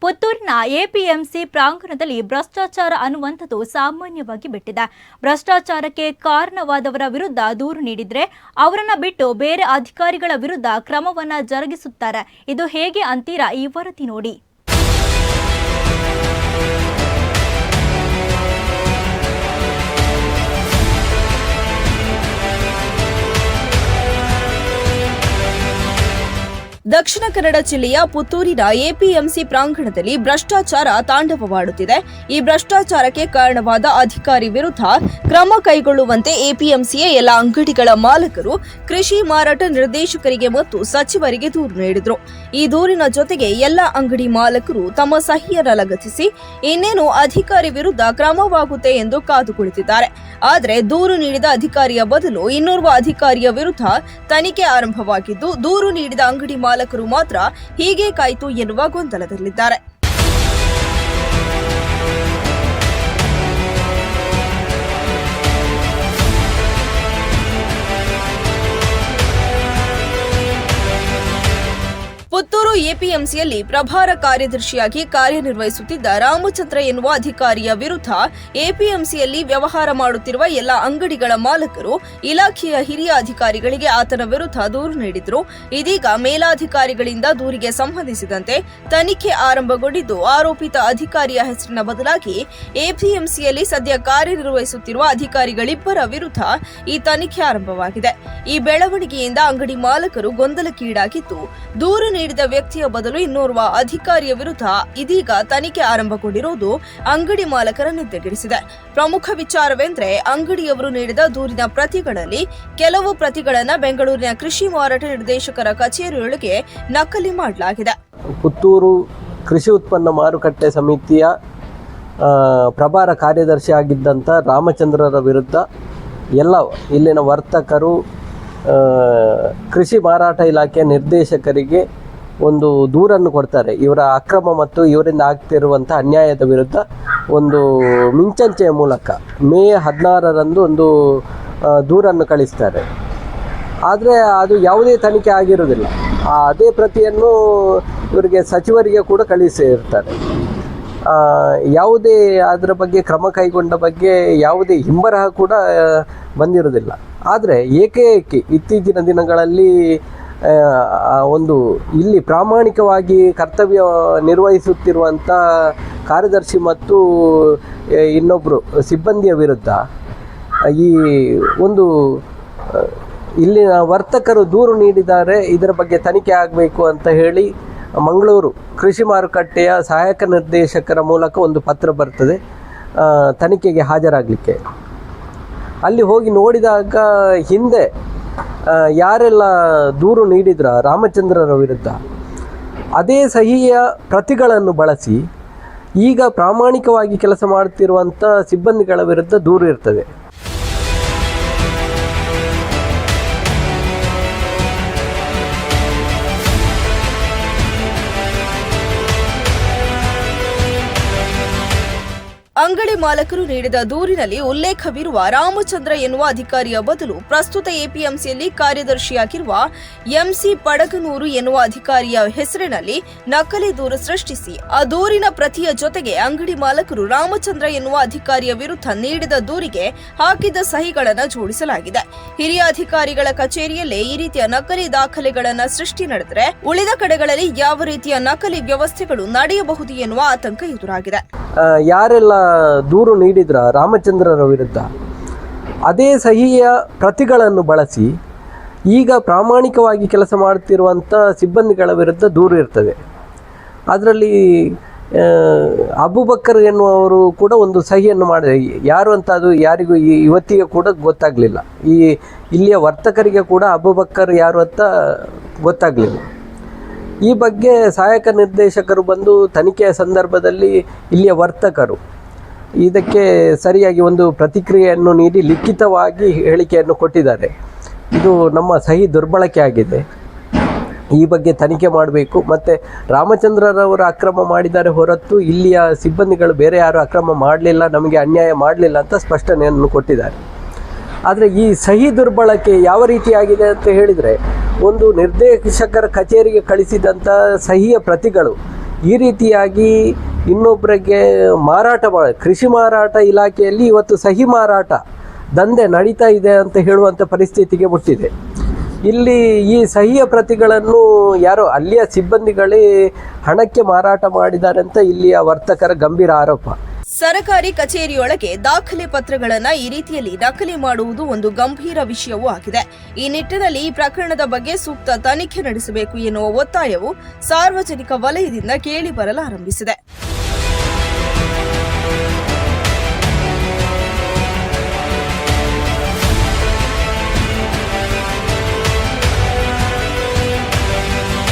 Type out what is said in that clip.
ಪುತ್ತೂರಿನ ಎಪಿಎಂಸಿ ಪ್ರಾಂಗಣದಲ್ಲಿ ಭ್ರಷ್ಟಾಚಾರ ಅನ್ನುವಂಥದ್ದು ಸಾಮಾನ್ಯವಾಗಿ ಬಿಟ್ಟಿದೆ. ಭ್ರಷ್ಟಾಚಾರಕ್ಕೆ ಕಾರಣವಾದವರ ವಿರುದ್ಧ ದೂರು ನೀಡಿದ್ರೆ ಅವರನ್ನ ಬಿಟ್ಟು ಬೇರೆ ಅಧಿಕಾರಿಗಳ ವಿರುದ್ಧ ಕ್ರಮವನ್ನ ಜರುಗಿಸುತ್ತಾರೆ. ಇದು ಹೇಗೆ ಅಂತೀರಾ? ಈ ವರದಿ ನೋಡಿ. ದಕ್ಷಿಣ ಕನ್ನಡ ಜಿಲ್ಲೆಯ ಪುತ್ತೂರಿನ ಎಪಿಎಂಸಿ ಪ್ರಾಂಗಣದಲ್ಲಿ ಭ್ರಷ್ಟಾಚಾರ ತಾಂಡವವಾಡುತ್ತಿದೆ. ಈ ಭ್ರಷ್ಟಾಚಾರಕ್ಕೆ ಕಾರಣವಾದ ಅಧಿಕಾರಿ ವಿರುದ್ಧ ಕ್ರಮ ಕೈಗೊಳ್ಳುವಂತೆ ಎಪಿಎಂಸಿಯ ಎಲ್ಲ ಅಂಗಡಿಗಳ ಮಾಲಕರು ಕೃಷಿ ಮಾರಾಟ ನಿರ್ದೇಶಕರಿಗೆ ಮತ್ತು ಸಚಿವರಿಗೆ ದೂರು ನೀಡಿದರು. ಈ ದೂರಿನ ಜೊತೆಗೆ ಎಲ್ಲ ಅಂಗಡಿ ಮಾಲಕರು ತಮ್ಮ ಸಹಿಯನ್ನು ಲಗತ್ತಿಸಿ ಇನ್ನೇನು ಅಧಿಕಾರಿ ವಿರುದ್ಧ ಕ್ರಮವಾಗುತ್ತೆ ಎಂದು ಕಾದು ಕುಳಿತಿದ್ದಾರೆ. ಆದರೆ ದೂರು ನೀಡಿದ ಅಧಿಕಾರಿಯ ಬದಲು ಇನ್ನೋರ್ವ ಅಧಿಕಾರಿಯ ವಿರುದ್ಧ ತನಿಖೆ ಆರಂಭವಾಗಿದ್ದು, ದೂರು ನೀಡಿದ ಅಂಗಡಿ ಮಾಲಕರು ಮಾತ್ರ ಹೀಗೆ ಕಾಯ್ತು ಎನ್ನುವ ಗೊಂದಲದಲ್ಲಿದ್ದಾರೆ. ಪುತ್ತೂರು ಎಪಿಎಂಸಿಯಲ್ಲಿ ಪ್ರಭಾರ ಕಾರ್ಯದರ್ಶಿಯಾಗಿ ಕಾರ್ಯನಿರ್ವಹಿಸುತ್ತಿದ್ದ ರಾಮಚಂದ್ರ ಎನ್ನುವ ಅಧಿಕಾರಿಯ ವಿರುದ್ಧ ಎಪಿಎಂಸಿಯಲ್ಲಿ ವ್ಯವಹಾರ ಮಾಡುತ್ತಿರುವ ಎಲ್ಲ ಅಂಗಡಿಗಳ ಮಾಲಕರು ಇಲಾಖೆಯ ಹಿರಿಯ ಅಧಿಕಾರಿಗಳಿಗೆ ಆತನ ವಿರುದ್ಧ ದೂರು ನೀಡಿದ್ರು. ಇದೀಗ ಮೇಲಾಧಿಕಾರಿಗಳಿಂದ ದೂರಿಗೆ ಸಂಬಂಧಿಸಿದಂತೆ ತನಿಖೆ ಆರಂಭಗೊಂಡಿದ್ದು, ಆರೋಪಿತ ಅಧಿಕಾರಿಯ ಹೆಸರಿನ ಬದಲಾಗಿ ಎಪಿಎಂಸಿಯಲ್ಲಿ ಸದ್ಯ ಕಾರ್ಯನಿರ್ವಹಿಸುತ್ತಿರುವ ಅಧಿಕಾರಿಗಳಿಬ್ಬರ ವಿರುದ್ಧ ಈ ತನಿಖೆ ಆರಂಭವಾಗಿದೆ. ಈ ಬೆಳವಣಿಗೆಯಿಂದ ಅಂಗಡಿ ಮಾಲಕರು ಗೊಂದಲಕ್ಕೀಡಾಗಿದ್ದು, ದೂರು ನೀಡಿದ ವ್ಯಕ್ತಿಯ ಬದಲು ಇನ್ನೋರ್ವ ಅಧಿಕಾರಿಯ ವಿರುದ್ಧ ಇದೀಗ ತನಿಖೆ ಆರಂಭಗೊಂಡಿರುವುದು ಅಂಗಡಿ ಮಾಲಕರ ನಿದ್ದೆಗೆಡಿಸಿದೆ. ಪ್ರಮುಖ ವಿಚಾರವೆಂದರೆ, ಅಂಗಡಿಯವರು ನೀಡಿದ ದೂರಿನ ಪ್ರತಿಗಳಲ್ಲಿ ಕೆಲವು ಪ್ರತಿಗಳನ್ನು ಬೆಂಗಳೂರಿನ ಕೃಷಿ ಮಾರಾಟ ನಿರ್ದೇಶಕರ ಕಚೇರಿಯೊಳಗೆ ನಕಲಿ ಮಾಡಲಾಗಿದೆ. ಪುತ್ತೂರು ಕೃಷಿ ಉತ್ಪನ್ನ ಮಾರುಕಟ್ಟೆ ಸಮಿತಿಯ ಪ್ರಭಾರ ಕಾರ್ಯದರ್ಶಿಯಾಗಿದ್ದಂಥ ರಾಮಚಂದ್ರರ ವಿರುದ್ಧ ಎಲ್ಲ ಇಲ್ಲಿನ ವರ್ತಕರು ಕೃಷಿ ಮಾರಾಟ ಇಲಾಖೆಯ ನಿರ್ದೇಶಕರಿಗೆ ಒಂದು ದೂರನ್ನು ಕೊಡ್ತಾರೆ. ಇವರ ಅಕ್ರಮ ಮತ್ತು ಇವರಿಂದ ಆಗ್ತಿರುವಂಥ ಅನ್ಯಾಯದ ವಿರುದ್ಧ ಒಂದು ಮಿಂಚಂಚೆಯ ಮೂಲಕ ಮೇ 16ರಂದು ಒಂದು ದೂರನ್ನು ಕಳಿಸ್ತಾರೆ. ಆದರೆ ಅದು ಯಾವುದೇ ತನಿಖೆ ಆಗಿರುವುದಿಲ್ಲ. ಅದೇ ಪ್ರತಿಯನ್ನು ಇವರಿಗೆ ಸಚಿವರಿಗೆ ಕೂಡ ಕಳಿಸಿರ್ತಾರೆ. ಯಾವುದೇ ಅದರ ಬಗ್ಗೆ ಕ್ರಮ ಕೈಗೊಂಡ ಬಗ್ಗೆ ಯಾವುದೇ ಹಿಂಬರಹ ಕೂಡ ಬಂದಿರೋದಿಲ್ಲ. ಆದರೆ ಏಕೈಕಿ ಇತ್ತೀಚಿನ ದಿನಗಳಲ್ಲಿ ಒಂದು ಇಲ್ಲಿ ಪ್ರಾಮಾಣಿಕವಾಗಿ ಕರ್ತವ್ಯ ನಿರ್ವಹಿಸುತ್ತಿರುವಂಥ ಕಾರ್ಯದರ್ಶಿ ಮತ್ತು ಇನ್ನೊಬ್ಬರು ಸಿಬ್ಬಂದಿಯ ವಿರುದ್ಧ ಈ ಒಂದು ಇಲ್ಲಿನ ವರ್ತಕರು ದೂರು ನೀಡಿದ್ದಾರೆ, ಇದರ ಬಗ್ಗೆ ತನಿಖೆ ಆಗಬೇಕು ಅಂತ ಹೇಳಿ ಮಂಗಳೂರು ಕೃಷಿ ಮಾರುಕಟ್ಟೆಯ ಸಹಾಯಕ ನಿರ್ದೇಶಕರ ಮೂಲಕ ಒಂದು ಪತ್ರ ಬರ್ತದೆ ತನಿಖೆಗೆ ಹಾಜರಾಗಲಿಕ್ಕೆ. ಅಲ್ಲಿ ಹೋಗಿ ನೋಡಿದಾಗ ಹಿಂದೆ ಯಾರೆಲ್ಲ ದೂರು ನೀಡಿದ್ರ ರಾಮಚಂದ್ರರ ವಿರುದ್ಧ ಅದೇ ಸಹಿಯ ಪ್ರತಿಗಳನ್ನು ಬಳಸಿ ಈಗ ಪ್ರಾಮಾಣಿಕವಾಗಿ ಕೆಲಸ ಮಾಡುತ್ತಿರುವಂಥ ಸಿಬ್ಬಂದಿಗಳ ವಿರುದ್ಧ ದೂರು ಇರ್ತದೆ. ಅಂಗಡಿ ಮಾಲಕರು ನೀಡಿದ ದೂರಿನಲ್ಲಿ ಉಲ್ಲೇಖವಿರುವ ರಾಮಚಂದ್ರ ಎನ್ನುವ ಅಧಿಕಾರಿಯ ಬದಲು ಪ್ರಸ್ತುತ ಎಪಿಎಂಸಿಯಲ್ಲಿ ಕಾರ್ಯದರ್ಶಿಯಾಗಿರುವ ಎಂಸಿ ಪಡಗನೂರು ಎನ್ನುವ ಅಧಿಕಾರಿಯ ಹೆಸರಿನಲ್ಲಿ ನಕಲಿ ದೂರು ಸೃಷ್ಟಿಸಿ ಆ ದೂರಿನ ಪ್ರತಿಯ ಜೊತೆಗೆ ಅಂಗಡಿ ಮಾಲಕರು ರಾಮಚಂದ್ರ ಎನ್ನುವ ಅಧಿಕಾರಿಯ ವಿರುದ್ಧ ನೀಡಿದ ದೂರಿಗೆ ಹಾಕಿದ ಸಹಿಗಳನ್ನು ಜೋಡಿಸಲಾಗಿದೆ. ಹಿರಿಯ ಅಧಿಕಾರಿಗಳ ಕಚೇರಿಯಲ್ಲೇ ಈ ರೀತಿಯ ನಕಲಿ ದಾಖಲೆಗಳನ್ನು ಸೃಷ್ಟಿ ನಡೆದರೆ ಉಳಿದ ಕಡೆಗಳಲ್ಲಿ ಯಾವ ರೀತಿಯ ನಕಲಿ ವ್ಯವಸ್ಥೆಗಳು ನಡೆಯಬಹುದು ಎನ್ನುವ ಆತಂಕ ಎದುರಾಗಿದೆ. ಯಾರೆಲ್ಲ ದೂರು ನೀಡಿದ್ರ ರಾಮಚಂದ್ರರ ವಿರುದ್ಧ ಅದೇ ಸಹಿಯ ಪ್ರತಿಗಳನ್ನು ಬಳಸಿ ಈಗ ಪ್ರಾಮಾಣಿಕವಾಗಿ ಕೆಲಸ ಮಾಡುತ್ತಿರುವಂಥ ಸಿಬ್ಬಂದಿಗಳ ವಿರುದ್ಧ ದೂರು ಇರ್ತದೆ. ಅದರಲ್ಲಿ ಅಬುಬಕ್ಕರ್ ಎನ್ನುವರು ಕೂಡ ಒಂದು ಸಹಿಯನ್ನು ಮಾಡಿದೆ. ಯಾರು ಅಂತ ಅದು ಯಾರಿಗೂ ಇವತ್ತಿಗೆ ಕೂಡ ಗೊತ್ತಾಗಲಿಲ್ಲ. ಇಲ್ಲಿಯ ವರ್ತಕರಿಗೆ ಕೂಡ ಅಬುಬಕ್ಕರ್ ಯಾರು ಅಂತ ಗೊತ್ತಾಗಲಿಲ್ಲ. ಈ ಬಗ್ಗೆ ಸಹಾಯಕ ನಿರ್ದೇಶಕರು ಬಂದು ತನಿಖೆಯ ಸಂದರ್ಭದಲ್ಲಿ ಇಲ್ಲಿಯ ವರ್ತಕರು ಇದಕ್ಕೆ ಸರಿಯಾಗಿ ಒಂದು ಪ್ರತಿಕ್ರಿಯೆಯನ್ನು ನೀಡಿ ಲಿಖಿತವಾಗಿ ಹೇಳಿಕೆಯನ್ನು ಕೊಟ್ಟಿದ್ದಾರೆ. ಇದು ನಮ್ಮ ಸಹಿ ದುರ್ಬಳಕೆ ಆಗಿದೆ, ಈ ಬಗ್ಗೆ ತನಿಖೆ ಮಾಡಬೇಕು. ಮತ್ತು ರಾಮಚಂದ್ರರವರು ಅಕ್ರಮ ಮಾಡಿದ್ದಾರೆ ಹೊರತು ಇಲ್ಲಿಯ ಸಿಬ್ಬಂದಿಗಳು ಬೇರೆ ಯಾರು ಅಕ್ರಮ ಮಾಡಲಿಲ್ಲ, ನಮಗೆ ಅನ್ಯಾಯ ಮಾಡಲಿಲ್ಲ ಅಂತ ಸ್ಪಷ್ಟನೆಯನ್ನು ಕೊಟ್ಟಿದ್ದಾರೆ. ಆದರೆ ಈ ಸಹಿ ದುರ್ಬಳಕೆ ಯಾವ ರೀತಿಯಾಗಿದೆ ಅಂತ ಹೇಳಿದರೆ, ಒಂದು ನಿರ್ದೇಶಕರ ಕಚೇರಿಗೆ ಕಳಿಸಿದಂಥ ಸಹಿಯ ಪ್ರತಿಗಳು ಈ ರೀತಿಯಾಗಿ ಇನ್ನೊಬ್ಬರಿಗೆ ಮಾರಾಟ ಕೃಷಿ ಮಾರಾಟ ಇಲಾಖೆಯಲ್ಲಿ ಇವತ್ತು ಸಹಿ ಮಾರಾಟ ದಂಧೆ ನಡೀತಾ ಇದೆ ಅಂತ ಹೇಳುವಂಥ ಪರಿಸ್ಥಿತಿಗೆ ಮುಟ್ಟಿದೆ. ಇಲ್ಲಿ ಈ ಸಹಿಯ ಪ್ರತಿಗಳನ್ನು ಯಾರೋ ಅಲ್ಲಿಯ ಸಿಬ್ಬಂದಿಗಳೇ ಹಣಕ್ಕೆ ಮಾರಾಟ ಮಾಡಿದ್ದಾರೆ ಅಂತ ಇಲ್ಲಿಯ ವರ್ತಕರ ಗಂಭೀರ ಆರೋಪ. ಸರಕಾರಿ ಕಚೇರಿಯೊಳಗೆ ದಾಖಲೆ ಪತ್ರಗಳನ್ನ ಈ ರೀತಿಯಲ್ಲಿ ನಕಲಿ ಮಾಡುವುದು ಒಂದು ಗಂಭೀರ ವಿಷಯವೂ ಆಗಿದೆ. ಈ ನಿಟ್ಟಿನಲ್ಲಿ ಈ ಪ್ರಕರಣದ ಬಗ್ಗೆ ಸೂಕ್ತ ತನಿಖೆ ನಡೆಸಬೇಕು ಎನ್ನುವ ಒತ್ತಾಯವು ಸಾರ್ವಜನಿಕ ವಲಯದಿಂದ ಕೇಳಿ ಬರಲಾರಂಭಿಸಿದೆ.